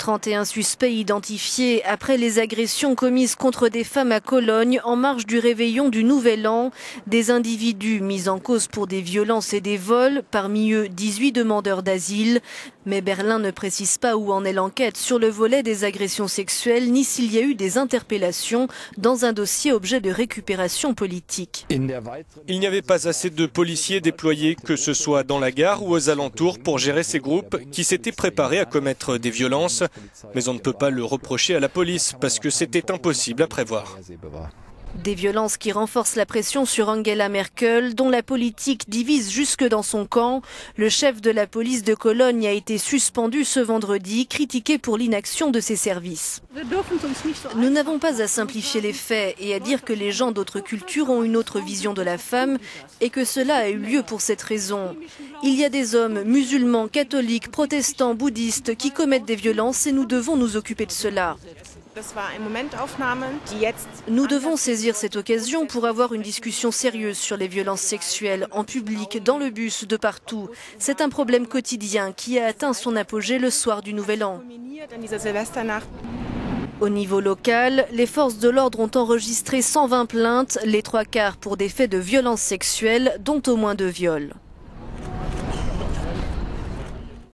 31 suspects identifiés après les agressions commises contre des femmes à Cologne en marge du réveillon du Nouvel An. Des individus mis en cause pour des violences et des vols, parmi eux 18 demandeurs d'asile. Mais Berlin ne précise pas où en est l'enquête sur le volet des agressions sexuelles, ni s'il y a eu des interpellations dans un dossier objet de récupération politique. Il n'y avait pas assez de policiers déployés, que ce soit dans la gare ou aux alentours, pour gérer ces groupes qui s'étaient préparés à commettre des violences. Mais on ne peut pas le reprocher à la police parce que c'était impossible à prévoir. Des violences qui renforcent la pression sur Angela Merkel, dont la politique divise jusque dans son camp. Le chef de la police de Cologne a été suspendu ce vendredi, critiqué pour l'inaction de ses services. Nous n'avons pas à simplifier les faits et à dire que les gens d'autres cultures ont une autre vision de la femme et que cela a eu lieu pour cette raison. Il y a des hommes musulmans, catholiques, protestants, bouddhistes qui commettent des violences et nous devons nous occuper de cela. Nous devons saisir cette occasion pour avoir une discussion sérieuse sur les violences sexuelles, en public, dans le bus, de partout. C'est un problème quotidien qui a atteint son apogée le soir du Nouvel An. Au niveau local, les forces de l'ordre ont enregistré 120 plaintes, les 3 quarts pour des faits de violences sexuelles, dont au moins 2 viols.